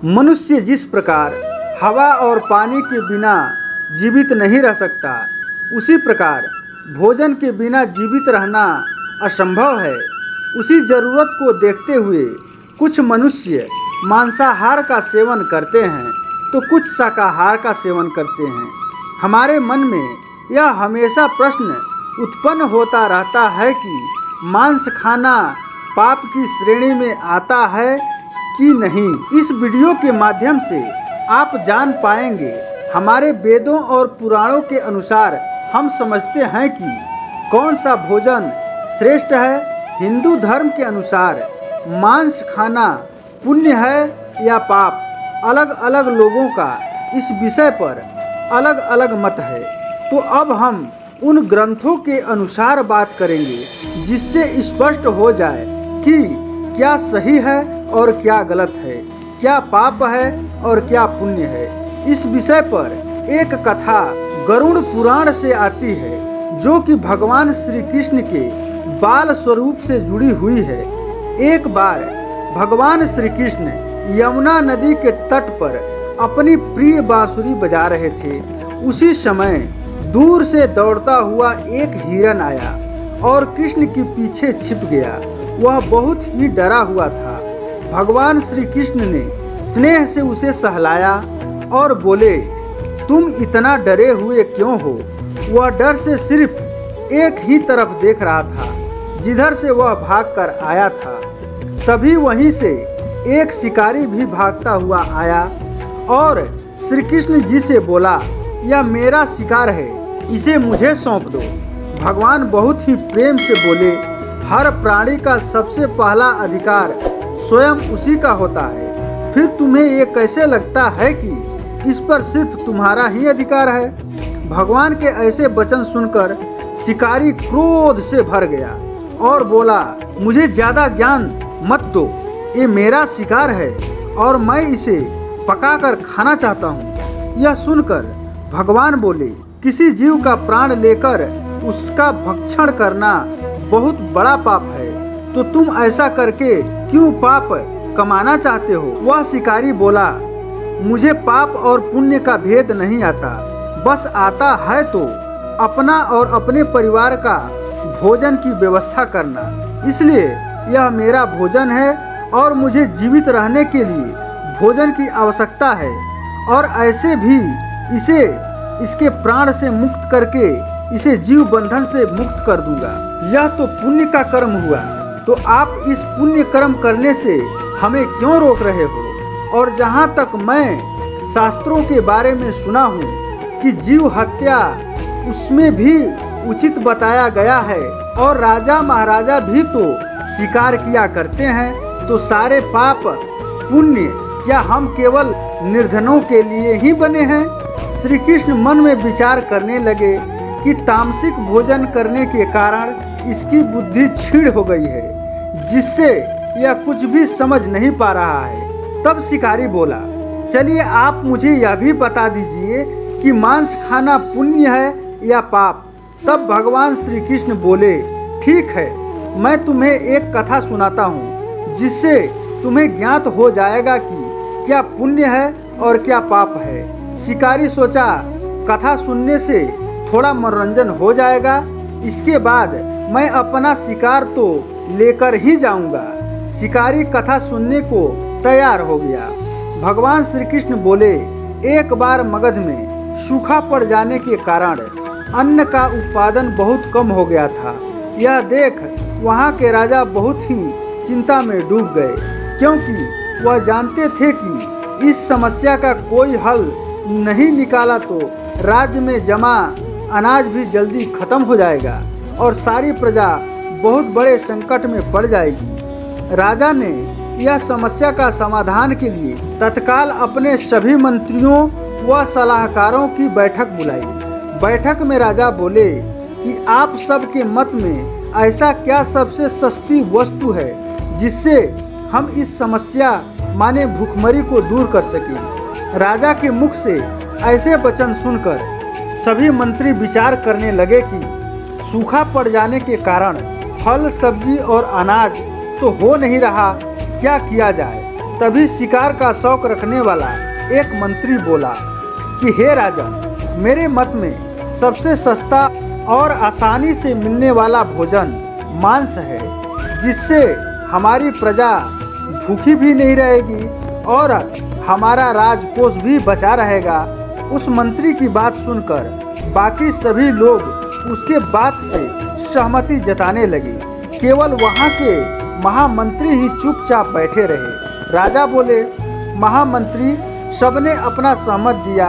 मनुष्य जिस प्रकार हवा और पानी के बिना जीवित नहीं रह सकता, उसी प्रकार भोजन के बिना जीवित रहना असंभव है। उसी जरूरत को देखते हुए कुछ मनुष्य मांसाहार का सेवन करते हैं तो कुछ शाकाहार का सेवन करते हैं। हमारे मन में यह हमेशा प्रश्न उत्पन्न होता रहता है कि मांस खाना पाप की श्रेणी में आता है कि नहीं। इस वीडियो के माध्यम से आप जान पाएंगे। हमारे वेदों और पुराणों के अनुसार हम समझते हैं कि कौन सा भोजन श्रेष्ठ है। हिंदू धर्म के अनुसार मांस खाना पुण्य है या पाप, अलग अलग लोगों का इस विषय पर अलग अलग मत है। तो अब हम उन ग्रंथों के अनुसार बात करेंगे जिससे स्पष्ट हो जाए कि क्या सही है और क्या गलत है, क्या पाप है और क्या पुण्य है। इस विषय पर एक कथा गरुड़ पुराण से आती है जो कि भगवान श्री कृष्ण के बाल स्वरूप से जुड़ी हुई है। एक बार भगवान श्री कृष्ण यमुना नदी के तट पर अपनी प्रिय बांसुरी बजा रहे थे। उसी समय दूर से दौड़ता हुआ एक हिरन आया और कृष्ण के पीछे छिप गया। वह बहुत ही डरा हुआ था। भगवान श्री कृष्ण ने स्नेह से उसे सहलाया और बोले, तुम इतना डरे हुए क्यों हो? वह डर से सिर्फ एक ही तरफ देख रहा था जिधर से वह भागकर आया था। तभी वहीं से एक शिकारी भी भागता हुआ आया और श्री कृष्ण जी से बोला, यह मेरा शिकार है, इसे मुझे सौंप दो। भगवान बहुत ही प्रेम से बोले, हर प्राणी का सबसे पहला अधिकार स्वयं उसी का होता है। फिर तुम्हें ये कैसे लगता है कि इस पर सिर्फ तुम्हारा ही अधिकार है? भगवान के ऐसे वचन सुनकर शिकारी क्रोध से भर गया और बोला, मुझे ज़्यादा ज्ञान मत दो, ये मेरा शिकार है और मैं इसे पकाकर खाना चाहता हूँ। यह सुनकर भगवान बोले, किसी जीव का प्राण लेकर उसका भक्षण करना बहुत बड़ा पाप है, तो तुम ऐसा करके क्यों पाप कमाना चाहते हो? वह शिकारी बोला, मुझे पाप और पुण्य का भेद नहीं आता, बस आता है तो अपना और अपने परिवार का भोजन की व्यवस्था करना। इसलिए यह मेरा भोजन है और मुझे जीवित रहने के लिए भोजन की आवश्यकता है और ऐसे भी इसे इसके प्राण से मुक्त करके इसे जीव बंधन से मुक्त कर दूंगा। यह तो पुण्य का कर्म हुआ, तो आप इस पुण्य कर्म करने से हमें क्यों रोक रहे हो? और जहाँ तक मैं शास्त्रों के बारे में सुना हूँ कि जीव हत्या उसमें भी उचित बताया गया है और राजा महाराजा भी तो शिकार किया करते हैं, तो सारे पाप पुण्य क्या हम केवल निर्धनों के लिए ही बने हैं? श्री कृष्ण मन में विचार करने लगे कि तामसिक भोजन करने के कारण इसकी बुद्धि क्षीण हो गई है, जिससे यह कुछ भी समझ नहीं पा रहा है। तब शिकारी बोला, चलिए आप मुझे यह भी बता दीजिए कि मांस खाना पुण्य है या पाप? तब भगवान श्री कृष्ण बोले, ठीक है, मैं तुम्हें एक कथा सुनाता हूँ जिससे तुम्हें ज्ञात हो जाएगा कि क्या पुण्य है और क्या पाप है। शिकारी सोचा, कथा सुनने से थोड़ा मनोरंजन हो जाएगा, इसके बाद मैं अपना शिकार तो लेकर ही जाऊंगा। शिकारी कथा सुनने को तैयार हो गया। भगवान श्री कृष्ण बोले, एक बार मगध में सूखा पड़ जाने के कारण अन्न का उत्पादन बहुत कम हो गया था। यह देख वहाँ के राजा बहुत ही चिंता में डूब गए, क्योंकि वह जानते थे कि इस समस्या का कोई हल नहीं निकाला तो राज्य में जमा अनाज भी जल्दी खत्म हो जाएगा और सारी प्रजा बहुत बड़े संकट में पड़ जाएगी। राजा ने यह समस्या का समाधान के लिए तत्काल अपने सभी मंत्रियों व सलाहकारों की बैठक बुलाई। बैठक में राजा बोले कि आप सबके मत में ऐसा क्या सबसे सस्ती वस्तु है जिससे हम इस समस्या माने भूखमरी को दूर कर सकें। राजा के मुख से ऐसे वचन सुनकर सभी मंत्री विचार करने लगे कि सूखा पड़ जाने के कारण फल सब्जी और अनाज तो हो नहीं रहा, क्या किया जाए। तभी शिकार का शौक रखने वाला एक मंत्री बोला कि हे राजन, मेरे मत में सबसे सस्ता और आसानी से मिलने वाला भोजन मांस है, जिससे हमारी प्रजा भूखी भी नहीं रहेगी और हमारा राजकोष भी बचा रहेगा। उस मंत्री की बात सुनकर बाकी सभी लोग उसके बात से सहमति जताने लगे। केवल वहाँ के महामंत्री ही चुपचाप बैठे रहे। राजा बोले, महामंत्री सबने अपना सहमत दिया,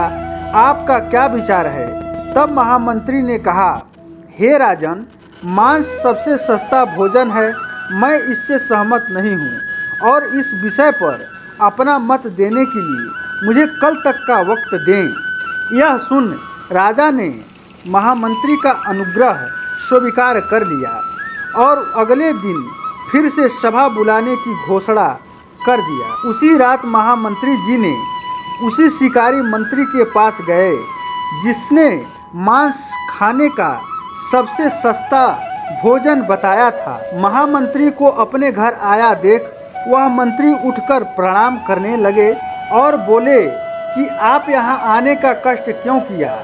आपका क्या विचार है? तब महामंत्री ने कहा, हे राजन, मांस सबसे सस्ता भोजन है, मैं इससे सहमत नहीं हूँ और इस विषय पर अपना मत देने के लिए मुझे कल तक का वक्त दें। यह सुन राजा ने महामंत्री का अनुग्रह स्वीकार कर लिया और अगले दिन फिर से सभा बुलाने की घोषणा कर दिया। उसी रात महामंत्री जी ने उसी शिकारी मंत्री के पास गए जिसने मांस खाने का सबसे सस्ता भोजन बताया था। महामंत्री को अपने घर आया देख वह मंत्री उठकर प्रणाम करने लगे और बोले कि आप यहाँ आने का कष्ट क्यों किया?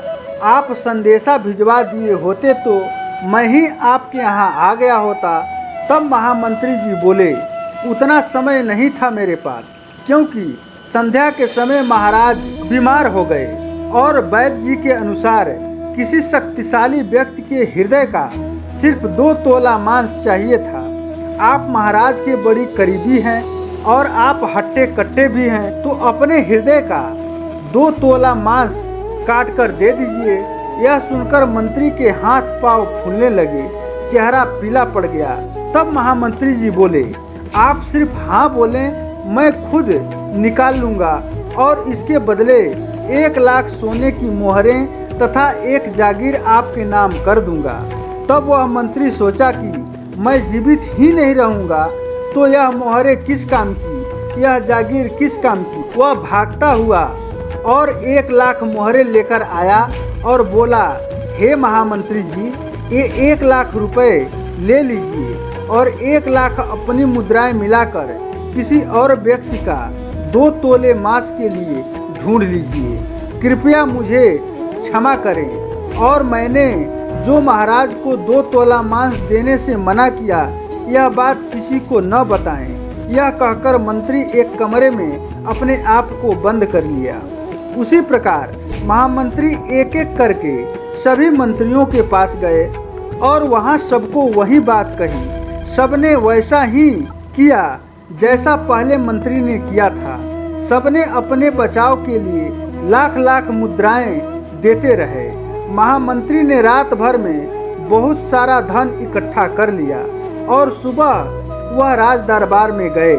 आप संदेशा भिजवा दिए होते तो मैं ही आपके यहाँ आ गया होता। तब महामंत्री जी बोले, उतना समय नहीं था मेरे पास, क्योंकि संध्या के समय महाराज बीमार हो गए और वैद्य जी के अनुसार किसी शक्तिशाली व्यक्ति के हृदय का सिर्फ 2 तोला मांस चाहिए था। आप महाराज के बड़ी करीबी हैं और आप हट्टे कट्टे भी हैं, तो अपने हृदय का 2 तोला मांस काट कर दे दीजिए। यह सुनकर मंत्री के हाथ पांव फूलने लगे, चेहरा पीला पड़ गया। तब महामंत्री जी बोले, आप सिर्फ हाँ बोलें, मैं खुद निकाल लूँगा और इसके बदले 1 लाख सोने की मोहरें तथा 1 जागीर आपके नाम कर दूँगा। तब वह मंत्री सोचा कि मैं जीवित ही नहीं रहूँगा तो यह मोहरें किस काम की, यह जागीर किस काम की। वह भागता हुआ और 1 लाख मोहरें लेकर आया और बोला, हे महामंत्री जी, ये 1 लाख रुपए ले लीजिए और 1 लाख अपनी मुद्राएं मिलाकर किसी और व्यक्ति का 2 तोले मांस के लिए ढूंढ लीजिए। कृपया मुझे क्षमा करें और मैंने जो महाराज को 2 तोला मांस देने से मना किया, यह बात किसी को न बताएं। यह कहकर मंत्री एक कमरे में अपने आप को बंद कर लिया। उसी प्रकार महामंत्री एक एक करके सभी मंत्रियों के पास गए और वहां सबको वही बात कही। सबने वैसा ही किया जैसा पहले मंत्री ने किया था। सबने अपने बचाव के लिए लाख लाख मुद्राएं देते रहे। महामंत्री ने रात भर में बहुत सारा धन इकट्ठा कर लिया और सुबह वह राज दरबार में गए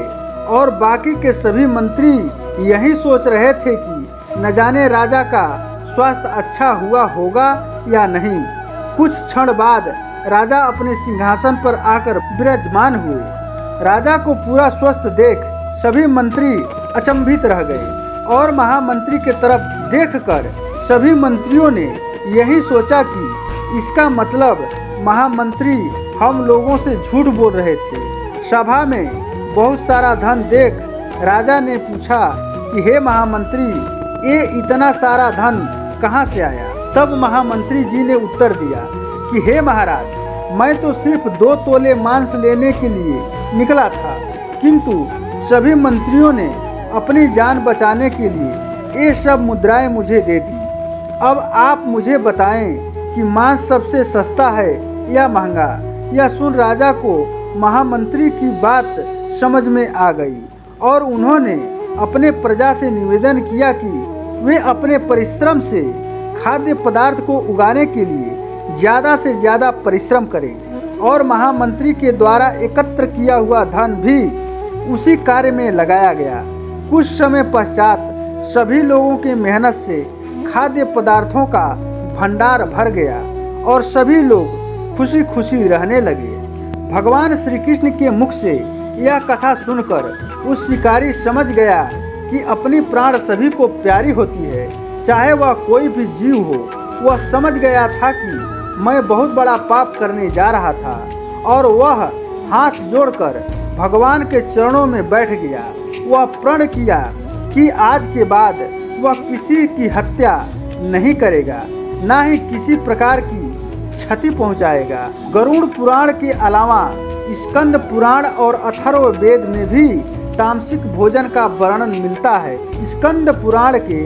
और बाकी के सभी मंत्री यही सोच रहे थे कि न जाने राजा का स्वास्थ्य अच्छा हुआ होगा या नहीं। कुछ क्षण बाद राजा अपने सिंहासन पर आकर विराजमान हुए। राजा को पूरा स्वस्थ देख सभी मंत्री अचंभित रह गए और महामंत्री के तरफ देखकर सभी मंत्रियों ने यही सोचा कि इसका मतलब महामंत्री हम लोगों से झूठ बोल रहे थे। सभा में बहुत सारा धन देख राजा ने पूछा कि हे महामंत्री, ये इतना सारा धन कहाँ से आया? तब महामंत्री जी ने उत्तर दिया कि हे महाराज, मैं तो सिर्फ 2 तोले मांस लेने के लिए निकला था, किंतु सभी मंत्रियों ने अपनी जान बचाने के लिए ये सब मुद्राएं मुझे दे दी। अब आप मुझे बताएं कि मांस सबसे सस्ता है या महंगा? यह सुन राजा को महामंत्री की बात समझ में आ गई और उन्होंने अपने प्रजा से निवेदन किया कि वे अपने परिश्रम से खाद्य पदार्थ को उगाने के लिए ज़्यादा से ज़्यादा परिश्रम करें और महामंत्री के द्वारा एकत्र किया हुआ धन भी उसी कार्य में लगाया गया। कुछ समय पश्चात सभी लोगों की मेहनत से खाद्य पदार्थों का भंडार भर गया और सभी लोग खुशी खुशी रहने लगे। भगवान श्री कृष्ण के मुख से यह कथा सुनकर उस शिकारी समझ गया कि अपनी प्राण सभी को प्यारी होती है, चाहे वह कोई भी जीव हो। वह समझ गया था कि मैं बहुत बड़ा पाप करने जा रहा था और वह हाथ जोड़कर भगवान के चरणों में बैठ गया। वह प्रण किया कि आज के बाद वह किसी की हत्या नहीं करेगा, ना ही किसी प्रकार की क्षति पहुंचाएगा। गरुड़ पुराण के अलावा स्कंद पुराण और अथर्व वेद में भी तामसिक भोजन का वर्णन मिलता है। स्कंद पुराण के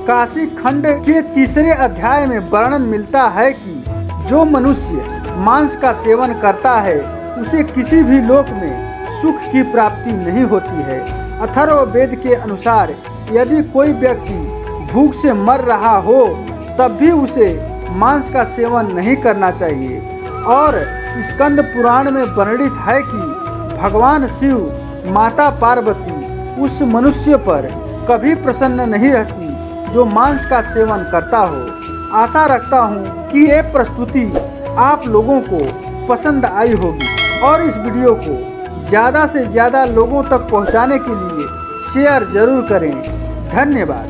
काशी खंड के 3 अध्याय में वर्णन मिलता है कि जो मनुष्य मांस का सेवन करता है उसे किसी भी लोक में सुख की प्राप्ति नहीं होती है। अथर्व वेद के अनुसार यदि कोई व्यक्ति भूख से मर रहा हो तब भी उसे मांस का सेवन नहीं करना चाहिए। और स्कंद पुराण में वर्णित है कि भगवान शिव माता पार्वती उस मनुष्य पर कभी प्रसन्न नहीं रहती जो मांस का सेवन करता हो। आशा रखता हूँ कि ये प्रस्तुति आप लोगों को पसंद आई होगी और इस वीडियो को ज़्यादा से ज़्यादा लोगों तक पहुँचाने के लिए शेयर जरूर करें। धन्यवाद।